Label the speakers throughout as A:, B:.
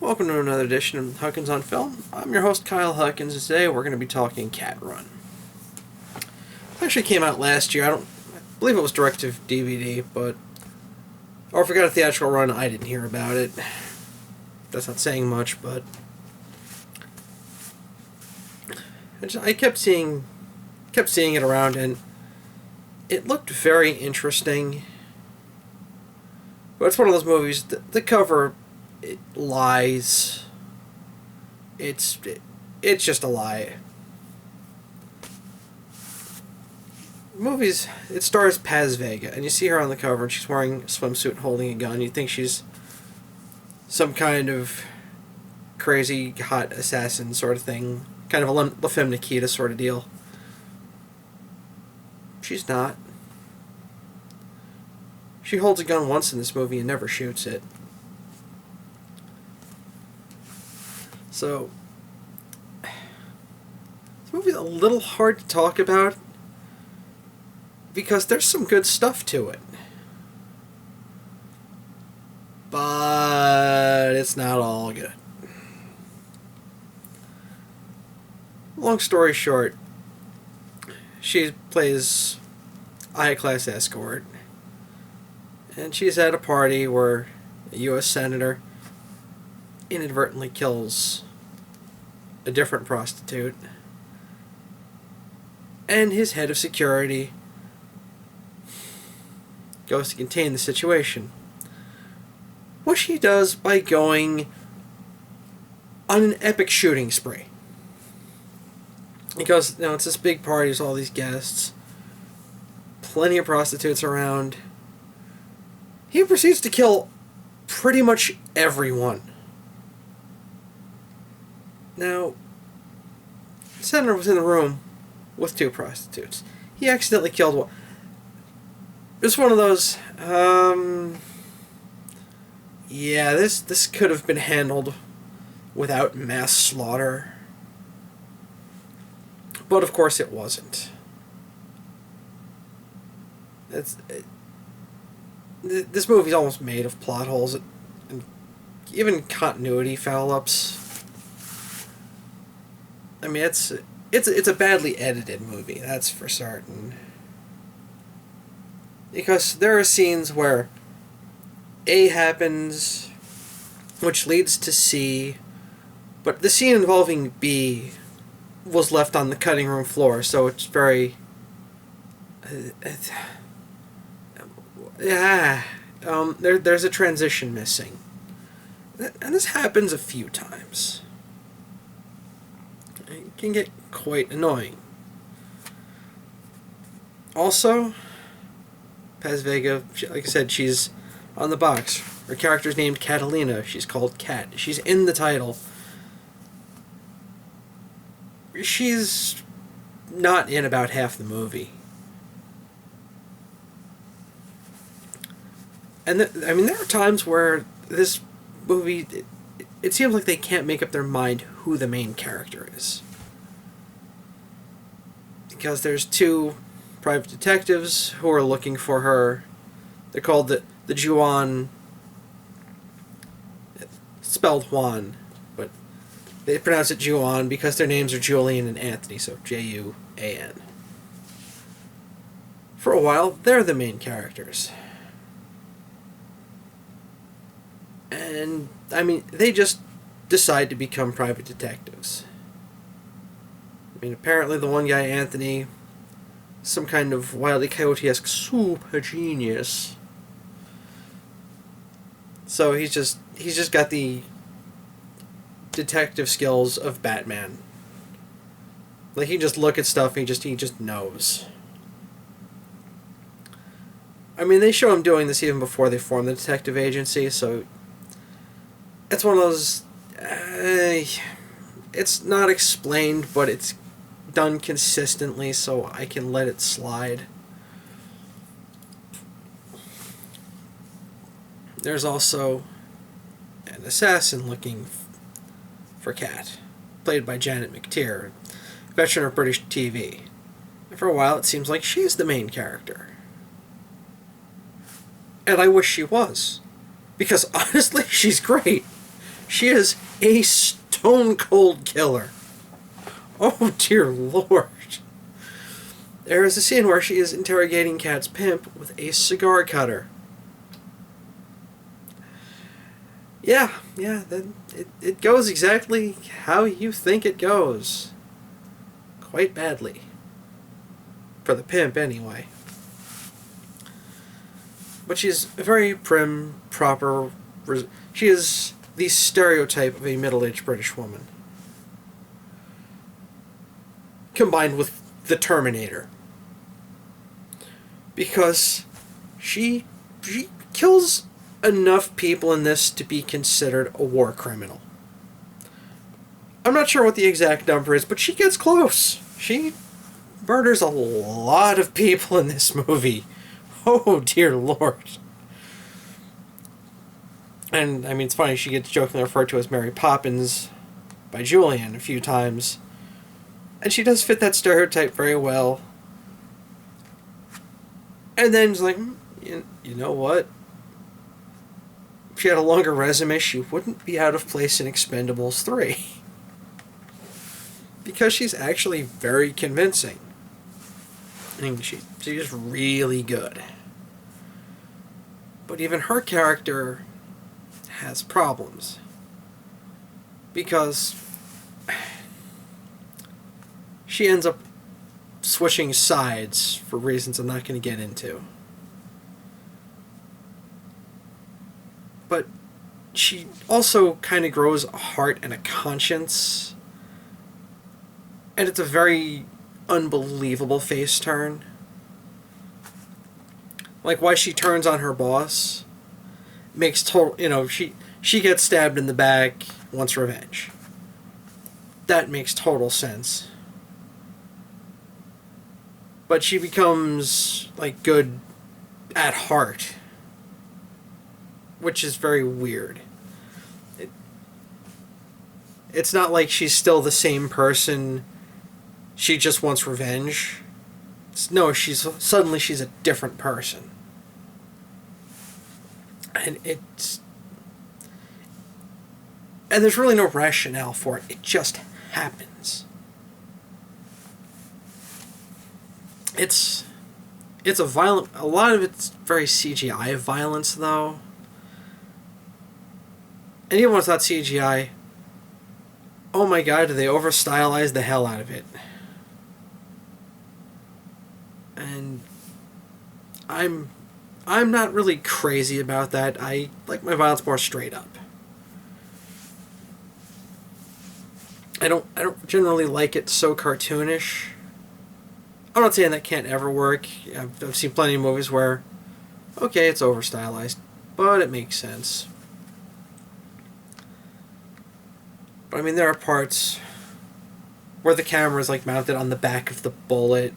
A: Welcome to another edition of Huckins on Film. I'm your host, Kyle Huckins, and today we're going to be talking Cat Run. It actually came out last year. I believe it was direct to DVD, but if we got a theatrical run, I didn't hear about it. That's not saying much, but I kept seeing it around, and it looked very interesting. But it's one of those movies. The cover, it lies. It's just a lie. Movies. It stars Paz Vega, and you see her on the cover, and she's wearing a swimsuit, holding a gun. You think she's some kind of crazy hot assassin sort of thing, kind of a La Femme Nikita sort of deal. She's not. She holds a gun once in this movie and never shoots it. So, this movie's a little hard to talk about because there's some good stuff to it. But it's not all good. Long story short, she plays a high-class escort, and she's at a party where a U.S. senator inadvertently kills a different prostitute, and his head of security goes to contain the situation, which he does by going on an epic shooting spree. Because, it's this big party, there's all these guests, plenty of prostitutes around. He proceeds to kill pretty much everyone. Now, the senator was in the room with two prostitutes. He accidentally killed one. It's one of those, yeah, this could have been handled without mass slaughter. But of course it wasn't. This movie's almost made of plot holes and even continuity foul-ups. I mean, it's a badly edited movie, that's for certain. Because there are scenes where A happens, which leads to C, but the scene involving B was left on the cutting room floor, so it's very... there's a transition missing. And this happens a few times. It can get quite annoying. Also, Paz Vega, like I said, she's on the box. Her character's named Catalina. She's called Cat. She's in the title. She's not in about half the movie. And there are times where this movie, it seems like they can't make up their mind who the main character is. Because there's two private detectives who are looking for her. They're called the Juan, spelled Juan, but they pronounce it Juan because their names are Julian and Anthony, so Juan. For a while, they're the main characters. And, they just decide to become private detectives. Apparently the one guy, Anthony, some kind of Wile E. Coyote-esque super genius. So he's just got the detective skills of Batman. Like, he just look at stuff and he just knows. They show him doing this even before they form the detective agency, so it's one of those... it's not explained, but it's done consistently, so I can let it slide. There's also an assassin looking for Cat, played by Janet McTeer, veteran of British TV. And for a while, it seems like she's the main character. And I wish she was. Because honestly, she's great. She is a stone cold killer. Oh dear Lord. There is a scene where she is interrogating Kat's pimp with a cigar cutter. Yeah, then it goes exactly how you think it goes. Quite badly. For the pimp, anyway. But she's a very prim, proper... She is the stereotype of a middle-aged British woman. Combined with the Terminator. Because she kills enough people in this to be considered a war criminal. I'm not sure what the exact number is, but she gets close. She murders a lot of people in this movie. Oh, dear Lord. And, I mean, it's funny, she gets jokingly referred to as Mary Poppins by Julian a few times. And she does fit that stereotype very well. And then it's like, you know what? If she had a longer resume, she wouldn't be out of place in Expendables 3. Because she's actually very convincing. I mean, she's really good. But even her character has problems. Because she ends up switching sides for reasons I'm not going to get into. But she also kind of grows a heart and a conscience. And it's a very unbelievable face turn. Like why she turns on her boss makes total, she gets stabbed in the back, wants revenge. That makes total sense. But she becomes, like, good at heart. Which is very weird. It's not like she's still the same person. She just wants revenge. No, suddenly she's a different person. And there's really no rationale for it. It just happens. It's a lot of it's very CGI violence, though. And even when it's not CGI, oh my god, do they over-stylize the hell out of it. And I'm not really crazy about that. I like my violence more straight up. I don't generally like it so cartoonish. I'm not saying that can't ever work. I've seen plenty of movies where, okay, it's over-stylized, but it makes sense. But I mean, there are parts where the camera is like mounted on the back of the bullet.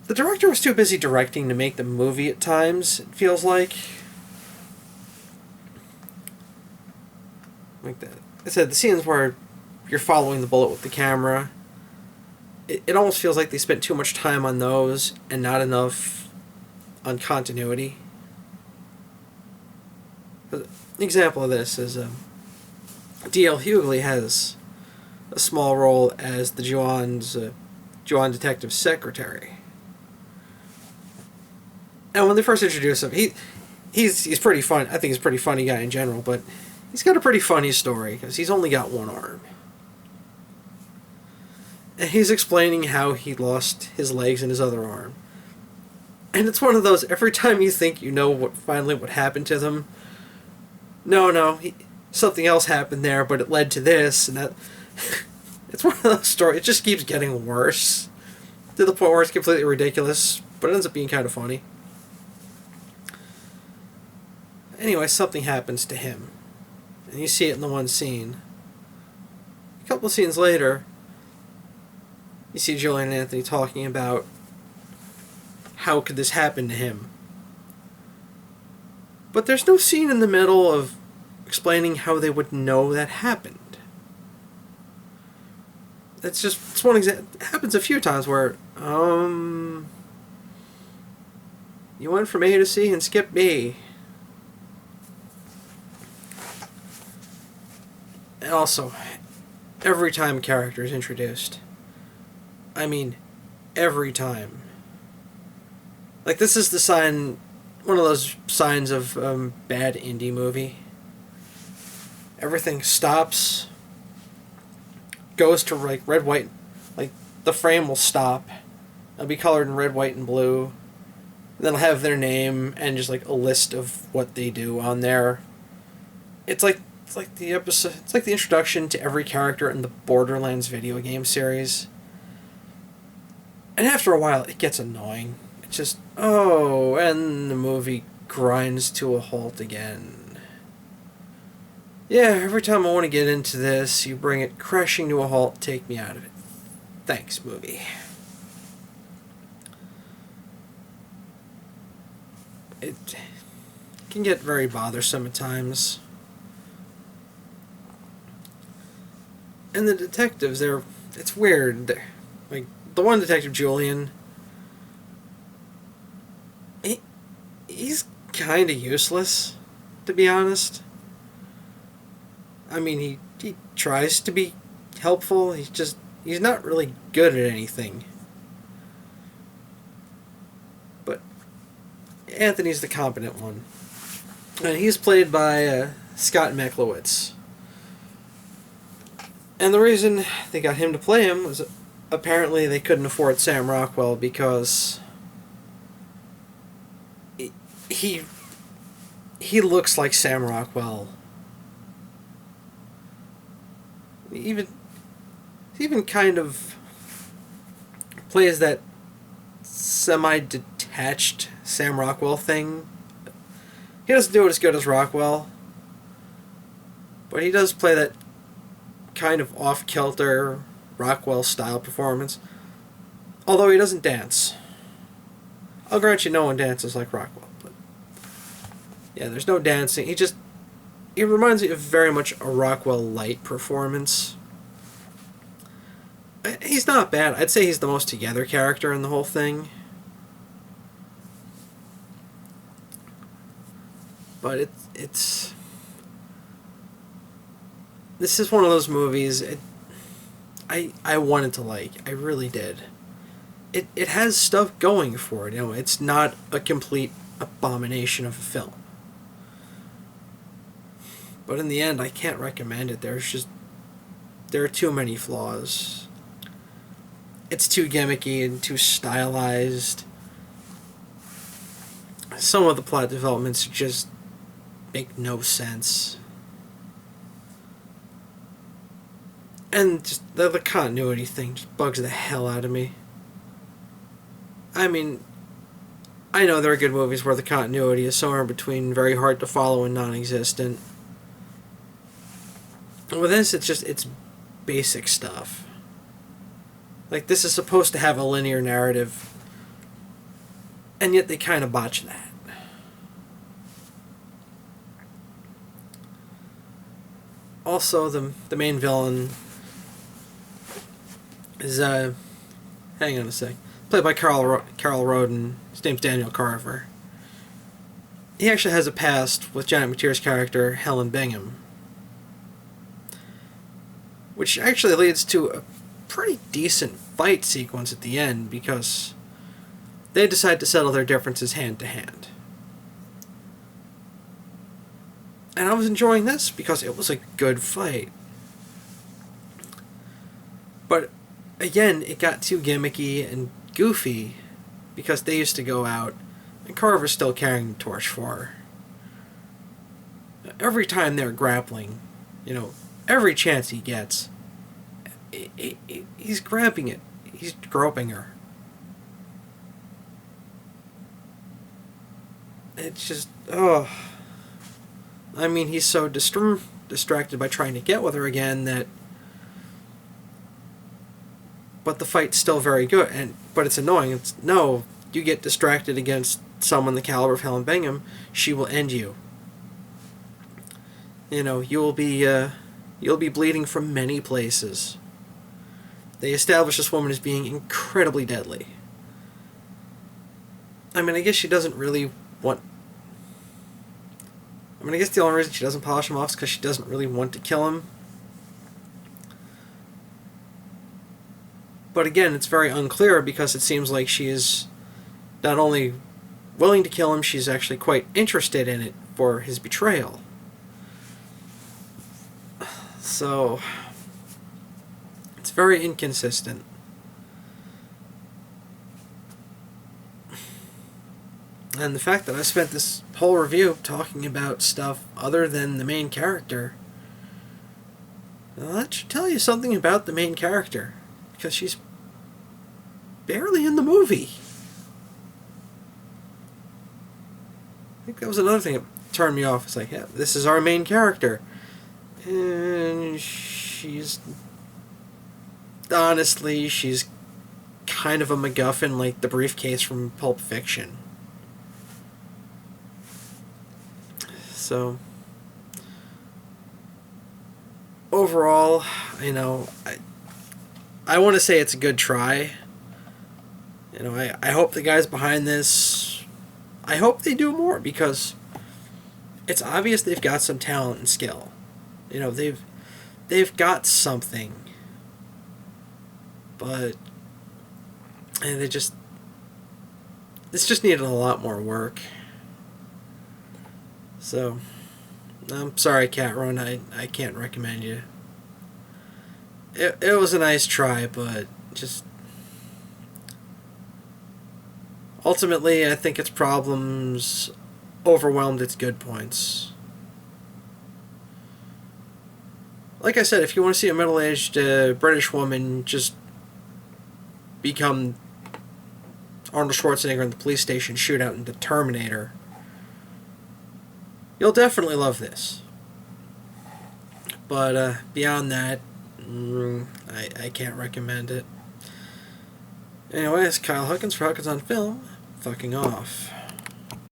A: The director was too busy directing to make the movie at times, it feels like. Like that. I said, the scenes where you're following the bullet with the camera, it almost feels like they spent too much time on those and not enough on continuity. An example of this is D.L. Hughley has a small role as the Juan detective's secretary. And when they first introduced him, he's pretty fun. I think he's a pretty funny guy in general, but he's got a pretty funny story because he's only got one arm. And he's explaining how he lost his legs and his other arm. And it's one of those, every time you think you know what happened to them, no, something else happened there, but it led to this, and that. It's one of those stories, it just keeps getting worse, to the point where it's completely ridiculous, but it ends up being kind of funny. Anyway, something happens to him, and you see it in the one scene. A couple of scenes later, you see Julian and Anthony talking about how could this happen to him. But there's no scene in the middle of explaining how they would know that happened. It's one example. It happens a few times where, you went from A to C and skipped B. And also, every time a character is introduced, I mean, every time. Like, this is the sign, one of those signs of bad indie movie. Everything stops, goes to like red, white, like the frame will stop. It'll be colored in red, white, and blue. Then it'll have their name and just like a list of what they do on there. It's like the episode. It's like the introduction to every character in the Borderlands video game series. And after a while, it gets annoying. It's just, oh, and the movie grinds to a halt again. Yeah, every time I want to get into this, you bring it crashing to a halt, take me out of it. Thanks, movie. It can get very bothersome at times. And the detectives, it's weird. Like, the one detective, Julian, he's kind of useless, to be honest. I mean, he tries to be helpful, he's not really good at anything. But Anthony's the competent one. And he's played by Scott Meklowitz. And the reason they got him to play him was apparently they couldn't afford Sam Rockwell because he looks like Sam Rockwell. He even kind of plays that semi-detached Sam Rockwell thing. He doesn't do it as good as Rockwell, but he does play that kind of off-kilter Rockwell-style performance. Although he doesn't dance. I'll grant you no one dances like Rockwell, but yeah, there's no dancing. He reminds me of very much a Rockwell light performance. He's not bad. I'd say he's the most together character in the whole thing. But it's this is one of those movies I wanted to like. I really did. It has stuff going for it. You know, it's not a complete abomination of a film. But in the end, I can't recommend it. There are too many flaws. It's too gimmicky and too stylized. Some of the plot developments just make no sense. And just the continuity thing just bugs the hell out of me. I mean, I know there are good movies where the continuity is somewhere in between very hard to follow and non-existent. With this, it's basic stuff. Like, this is supposed to have a linear narrative, and yet they kind of botch that. Also, the main villain is, hang on a sec, played by Carl Roden. His name's Daniel Carver. He actually has a past with Janet McTeer's character, Helen Bingham, which actually leads to a pretty decent fight sequence at the end because they decide to settle their differences hand to hand. And I was enjoying this because it was a good fight. But again, it got too gimmicky and goofy because they used to go out and Carver's still carrying the torch for her. Every time they're grappling, you know, every chance he gets, he's grabbing it. He's groping her. It's just, oh. I mean, he's so distracted by trying to get with her again that... But the fight's still very good, but it's annoying. No, you get distracted against someone the caliber of Helen Bingham, she will end you. You know, you'll be bleeding from many places. They establish this woman as being incredibly deadly. I mean, I guess she doesn't really want... I mean, I guess the only reason she doesn't polish him off is because she doesn't really want to kill him. But again, it's very unclear because it seems like she is not only willing to kill him, she's actually quite interested in it for his betrayal. So, it's very inconsistent. And the fact that I spent this whole review talking about stuff other than the main character, well, that should tell you something about the main character. Because she's barely in the movie. I think that was another thing that turned me off. It's like, yeah, this is our main character. And she's... honestly, she's kind of a MacGuffin like the briefcase from Pulp Fiction. So, overall, you know, I want to say it's a good try. You know, I hope the guys behind this, I hope they do more, because it's obvious they've got some talent and skill. You know, they've got something, but and this just needed a lot more work. So, I'm sorry, Cat Run, I can't recommend you. It was a nice try, but just... ultimately, I think its problems overwhelmed its good points. Like I said, if you want to see a middle-aged British woman just become Arnold Schwarzenegger in the police station shootout in The Terminator, you'll definitely love this. But beyond that, I can't recommend it. Anyways, Kyle Huckins for Huckins on Film, fucking off.